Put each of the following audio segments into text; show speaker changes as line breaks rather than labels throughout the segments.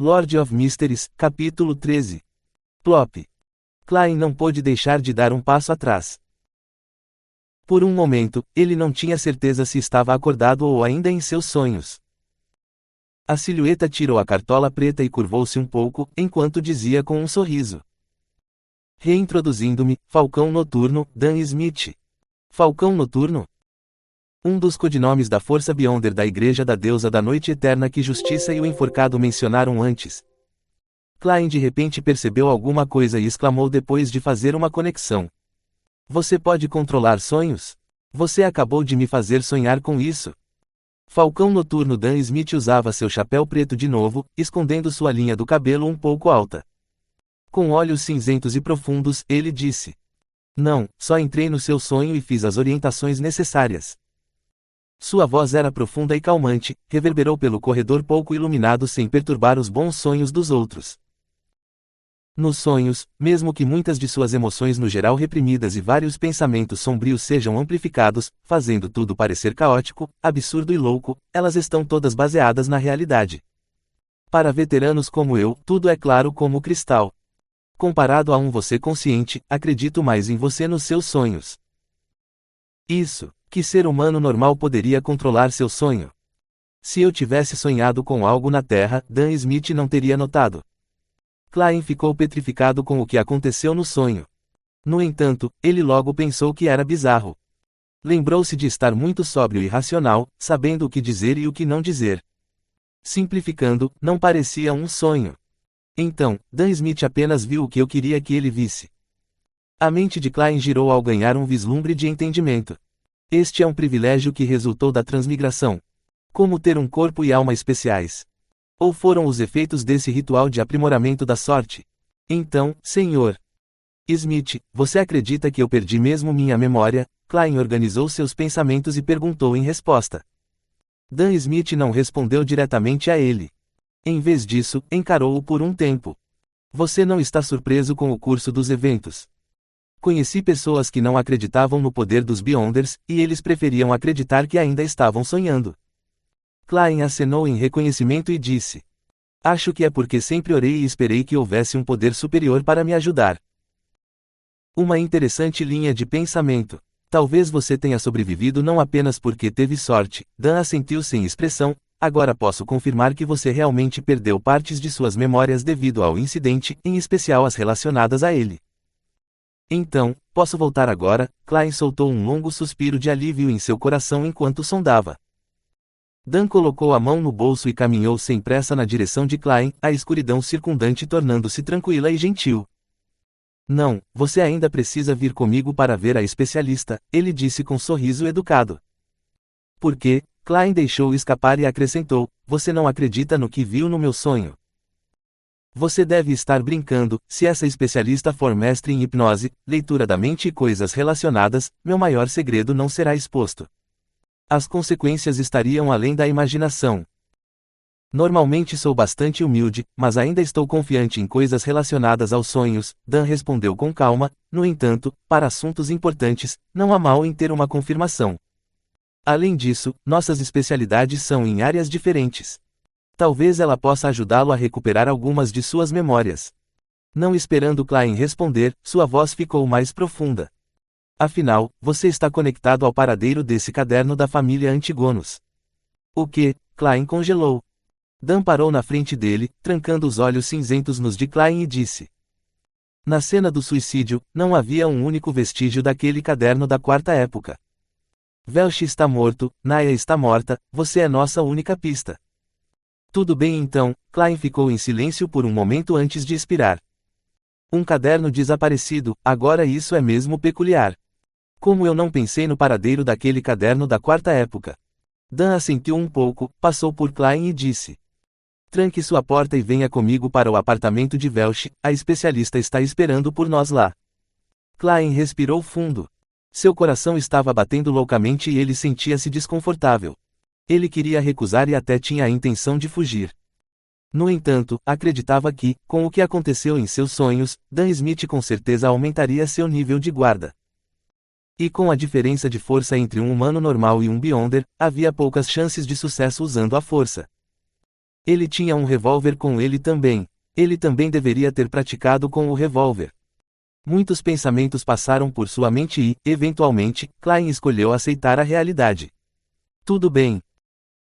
Lord of Mysteries, capítulo 13. Plop. Klein não pôde deixar de dar um passo atrás. Por um momento, ele não tinha certeza se estava acordado ou ainda em seus sonhos. A silhueta tirou a cartola preta e curvou-se um pouco, enquanto dizia com um sorriso. Reintroduzindo-me, Falcão Noturno, Dan Smith. Falcão Noturno? Um dos codinomes da Força Beyonder da Igreja da Deusa da Noite Eterna que Justiça e o Enforcado mencionaram antes. Klein de repente percebeu alguma coisa e exclamou depois de fazer uma conexão. Você pode controlar sonhos? Você acabou de me fazer sonhar com isso. Falcão Noturno Dan Smith usava seu chapéu preto de novo, escondendo sua linha do cabelo um pouco alta. Com olhos cinzentos e profundos, ele disse. Não, só entrei no seu sonho e fiz as orientações necessárias. Sua voz era profunda e calmante, reverberou pelo corredor pouco iluminado sem perturbar os bons sonhos dos outros. Nos sonhos, mesmo que muitas de suas emoções no geral reprimidas e vários pensamentos sombrios sejam amplificados, fazendo tudo parecer caótico, absurdo e louco, elas estão todas baseadas na realidade. Para veteranos como eu, tudo é claro como cristal. Comparado a um você consciente, acredito mais em você nos seus sonhos. Isso, que ser humano normal poderia controlar seu sonho? Se eu tivesse sonhado com algo na Terra, Dan Smith não teria notado. Klein ficou petrificado com o que aconteceu no sonho. No entanto, ele logo pensou que era bizarro. Lembrou-se de estar muito sóbrio e racional, sabendo o que dizer e o que não dizer. Simplificando, não parecia um sonho. Então, Dan Smith apenas viu o que eu queria que ele visse. A mente de Klein girou ao ganhar um vislumbre de entendimento. Este é um privilégio que resultou da transmigração. Como ter um corpo e alma especiais. Ou foram os efeitos desse ritual de aprimoramento da sorte? Então, Sr. Smith, você acredita que eu perdi mesmo minha memória? Klein organizou seus pensamentos e perguntou em resposta. Dan Smith não respondeu diretamente a ele. Em vez disso, encarou-o por um tempo. Você não está surpreso com o curso dos eventos. Conheci pessoas que não acreditavam no poder dos Beyonders, e eles preferiam acreditar que ainda estavam sonhando. Klein acenou em reconhecimento e disse. Acho que é porque sempre orei e esperei que houvesse um poder superior para me ajudar. Uma interessante linha de pensamento. Talvez você tenha sobrevivido não apenas porque teve sorte, Dan assentiu sem expressão, agora posso confirmar que você realmente perdeu partes de suas memórias devido ao incidente, em especial as relacionadas a ele. Então, posso voltar agora? Klein soltou um longo suspiro de alívio em seu coração enquanto sondava. Dan colocou a mão no bolso e caminhou sem pressa na direção de Klein, a escuridão circundante tornando-se tranquila e gentil. Não, você ainda precisa vir comigo para ver a especialista, ele disse com sorriso educado. Por quê? Klein deixou escapar e acrescentou, você não acredita no que viu no meu sonho. Você deve estar brincando, se essa especialista for mestre em hipnose, leitura da mente e coisas relacionadas, meu maior segredo não será exposto. As consequências estariam além da imaginação. Normalmente sou bastante humilde, mas ainda estou confiante em coisas relacionadas aos sonhos, Dan respondeu com calma, no entanto, para assuntos importantes, não há mal em ter uma confirmação. Além disso, nossas especialidades são em áreas diferentes. Talvez ela possa ajudá-lo a recuperar algumas de suas memórias. Não esperando Klein responder, sua voz ficou mais profunda. Afinal, você está conectado ao paradeiro desse caderno da família Antigonos. O que? Klein congelou. Dan parou na frente dele, trancando os olhos cinzentos nos de Klein e disse. Na cena do suicídio, não havia um único vestígio daquele caderno da quarta época. Velsh está morto, Naya está morta, você é nossa única pista. Tudo bem então, Klein ficou em silêncio por um momento antes de expirar. Um caderno desaparecido, agora isso é mesmo peculiar. Como eu não pensei no paradeiro daquele caderno da quarta época. Dan assentiu um pouco, passou por Klein e disse. Tranque sua porta e venha comigo para o apartamento de Velsh, a especialista está esperando por nós lá. Klein respirou fundo. Seu coração estava batendo loucamente e ele sentia-se desconfortável. Ele queria recusar e até tinha a intenção de fugir. No entanto, acreditava que, com o que aconteceu em seus sonhos, Dan Smith com certeza aumentaria seu nível de guarda. E com a diferença de força entre um humano normal e um Beyonder, havia poucas chances de sucesso usando a força. Ele tinha um revólver com ele também. Ele também deveria ter praticado com o revólver. Muitos pensamentos passaram por sua mente e, eventualmente, Klein escolheu aceitar a realidade. Tudo bem.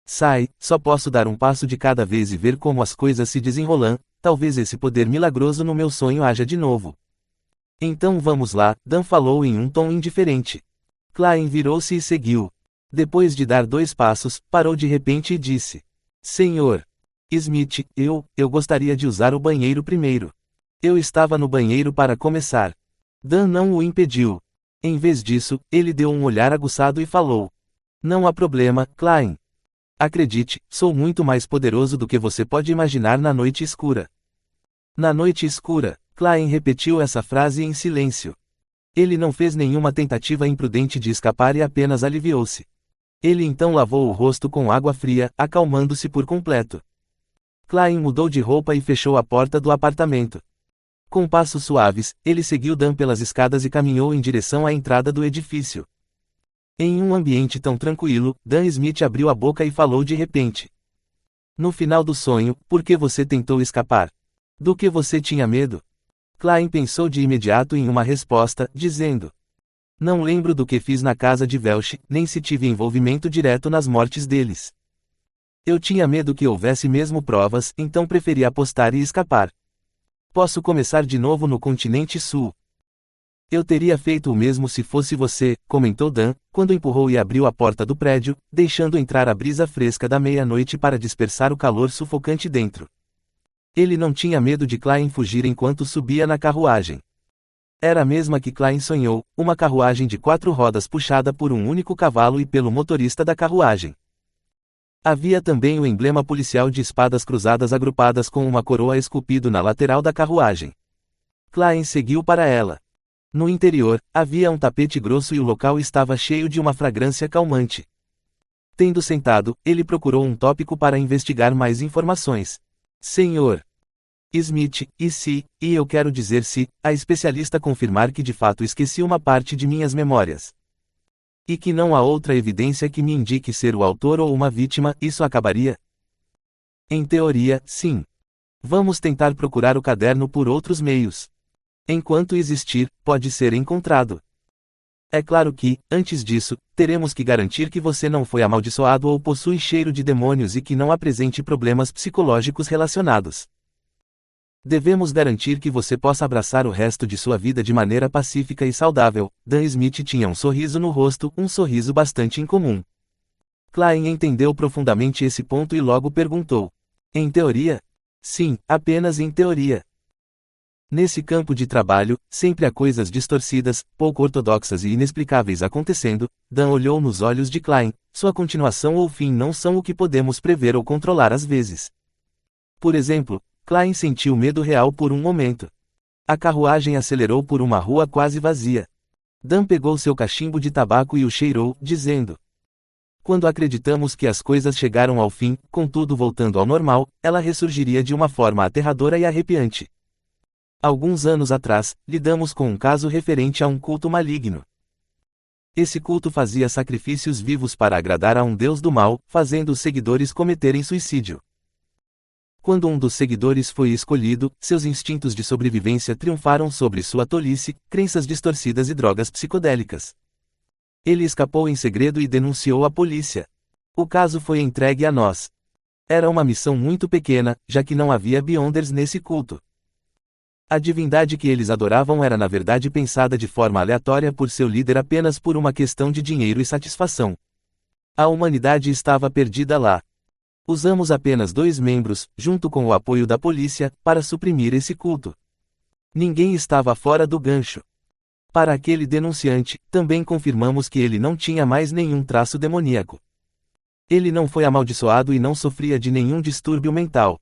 Sai, só posso dar um passo de cada vez e ver como as coisas se desenrolam, talvez esse poder milagroso no meu sonho haja de novo. Então vamos lá, Dan falou em um tom indiferente. Klein virou-se e seguiu. Depois de dar 2 passos, parou de repente e disse: Senhor Smith, eu gostaria de usar o banheiro primeiro. Eu estava no banheiro para começar. Dan não o impediu. Em vez disso, ele deu um olhar aguçado e falou: Não há problema, Klein. Acredite, sou muito mais poderoso do que você pode imaginar na noite escura. Na noite escura, Klein repetiu essa frase em silêncio. Ele não fez nenhuma tentativa imprudente de escapar e apenas aliviou-se. Ele então lavou o rosto com água fria, acalmando-se por completo. Klein mudou de roupa e fechou a porta do apartamento. Com passos suaves, ele seguiu Dan pelas escadas e caminhou em direção à entrada do edifício. Em um ambiente tão tranquilo, Dan Smith abriu a boca e falou de repente. No final do sonho, por que você tentou escapar? Do que você tinha medo? Klein pensou de imediato em uma resposta, dizendo: Não lembro do que fiz na casa de Welch, nem se tive envolvimento direto nas mortes deles. Eu tinha medo que houvesse mesmo provas, então preferi apostar e escapar. Posso começar de novo no continente sul. Eu teria feito o mesmo se fosse você, comentou Dan, quando empurrou e abriu a porta do prédio, deixando entrar a brisa fresca da meia-noite para dispersar o calor sufocante dentro. Ele não tinha medo de Klein fugir enquanto subia na carruagem. Era a mesma que Klein sonhou, uma carruagem de 4 rodas puxada por um único cavalo e pelo motorista da carruagem. Havia também o emblema policial de espadas cruzadas agrupadas com uma coroa esculpido na lateral da carruagem. Klein seguiu para ela. No interior, havia um tapete grosso e o local estava cheio de uma fragrância calmante. Tendo sentado, ele procurou um tópico para investigar mais informações. Senhor Smith, e eu quero dizer se, a especialista confirmar que de fato esqueci uma parte de minhas memórias. E que não há outra evidência que me indique ser o autor ou uma vítima, isso acabaria? Em teoria, sim. Vamos tentar procurar o caderno por outros meios. Enquanto existir, pode ser encontrado. É claro que, antes disso, teremos que garantir que você não foi amaldiçoado ou possui cheiro de demônios e que não apresente problemas psicológicos relacionados. Devemos garantir que você possa abraçar o resto de sua vida de maneira pacífica e saudável. Dan Smith tinha um sorriso no rosto, um sorriso bastante incomum. Klein entendeu profundamente esse ponto e logo perguntou: Em teoria? Sim, apenas em teoria. Nesse campo de trabalho, sempre há coisas distorcidas, pouco ortodoxas e inexplicáveis acontecendo. Dan olhou nos olhos de Klein. Sua continuação ou fim não são o que podemos prever ou controlar às vezes. Por exemplo, Klein sentiu medo real por um momento. A carruagem acelerou por uma rua quase vazia. Dan pegou seu cachimbo de tabaco e o cheirou, dizendo: Quando acreditamos que as coisas chegaram ao fim, contudo voltando ao normal, ela ressurgiria de uma forma aterradora e arrepiante. Alguns anos atrás, lidamos com um caso referente a um culto maligno. Esse culto fazia sacrifícios vivos para agradar a um deus do mal, fazendo os seguidores cometerem suicídio. Quando um dos seguidores foi escolhido, seus instintos de sobrevivência triunfaram sobre sua tolice, crenças distorcidas e drogas psicodélicas. Ele escapou em segredo e denunciou a polícia. O caso foi entregue a nós. Era uma missão muito pequena, já que não havia Beyonders nesse culto. A divindade que eles adoravam era na verdade pensada de forma aleatória por seu líder apenas por uma questão de dinheiro e satisfação. A humanidade estava perdida lá. Usamos apenas 2 membros, junto com o apoio da polícia, para suprimir esse culto. Ninguém estava fora do gancho. Para aquele denunciante, também confirmamos que ele não tinha mais nenhum traço demoníaco. Ele não foi amaldiçoado e não sofria de nenhum distúrbio mental.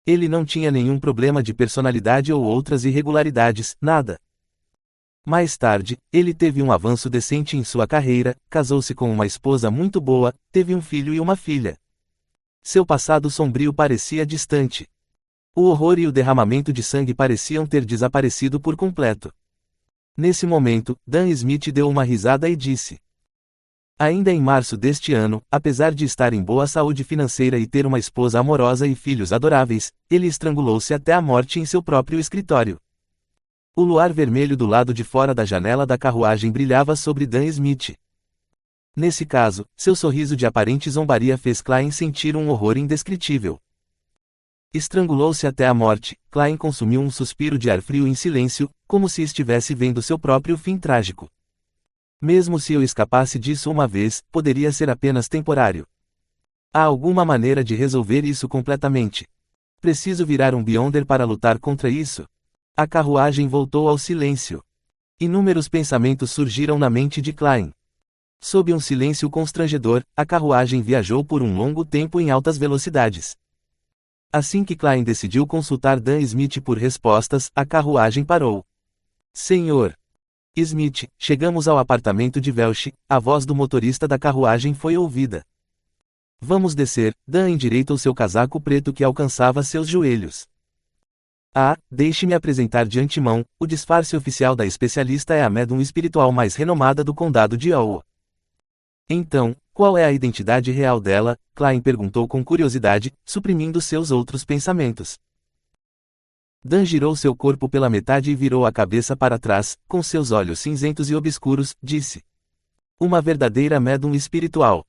Ele não tinha nenhum problema de personalidade ou outras irregularidades, nada. Mais tarde, ele teve um avanço decente em sua carreira, casou-se com uma esposa muito boa, teve um filho e uma filha. Seu passado sombrio parecia distante. O horror e o derramamento de sangue pareciam ter desaparecido por completo. Nesse momento, Dan Smith deu uma risada e disse: Ainda em março deste ano, apesar de estar em boa saúde financeira e ter uma esposa amorosa e filhos adoráveis, ele estrangulou-se até a morte em seu próprio escritório. O luar vermelho do lado de fora da janela da carruagem brilhava sobre Dan Smith. Nesse caso, seu sorriso de aparente zombaria fez Klein sentir um horror indescritível. Estrangulou-se até a morte. Klein consumiu um suspiro de ar frio em silêncio, como se estivesse vendo seu próprio fim trágico. Mesmo se eu escapasse disso uma vez, poderia ser apenas temporário. Há alguma maneira de resolver isso completamente? Preciso virar um Beyonder para lutar contra isso? A carruagem voltou ao silêncio. Inúmeros pensamentos surgiram na mente de Klein. Sob um silêncio constrangedor, a carruagem viajou por um longo tempo em altas velocidades. Assim que Klein decidiu consultar Dan Smith por respostas, a carruagem parou. Senhor Smith, chegamos ao apartamento de Welch. A voz do motorista da carruagem foi ouvida. Vamos descer. Dan endireitou seu casaco preto que alcançava seus joelhos. Deixe-me apresentar de antemão, o disfarce oficial da especialista é a médium espiritual mais renomada do condado de Iowa. Então, qual é a identidade real dela? Klein perguntou com curiosidade, suprimindo seus outros pensamentos. Dan girou seu corpo pela metade e virou a cabeça para trás, com seus olhos cinzentos e obscuros, disse. Uma verdadeira médium espiritual.